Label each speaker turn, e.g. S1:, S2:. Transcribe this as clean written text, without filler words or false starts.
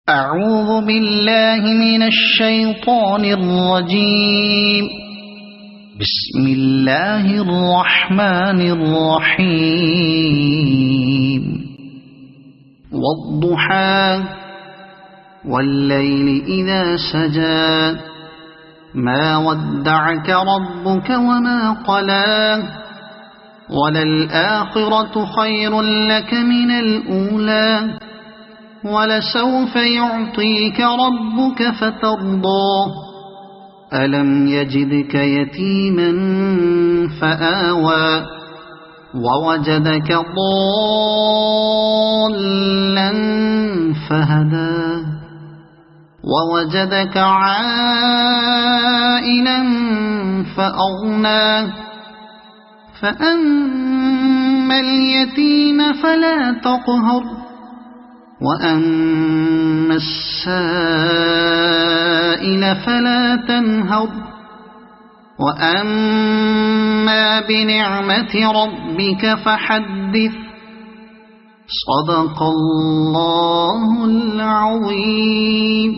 S1: أعوذ بالله من الشيطان الرجيم. بسم الله الرحمن الرحيم. والضحى والليل إذا سجى ما ودعك ربك وما قلى وللآخرة خير لك من الأولى ولسوف يعطيك ربك فترضى ألم يجدك يتيما فآوى ووجدك ضالا فهدى ووجدك عائلا فأغنى فأما اليتيم فلا تقهر وأما السائل فلا تنهر وأما بنعمة ربك فحدث. صدق الله العظيم.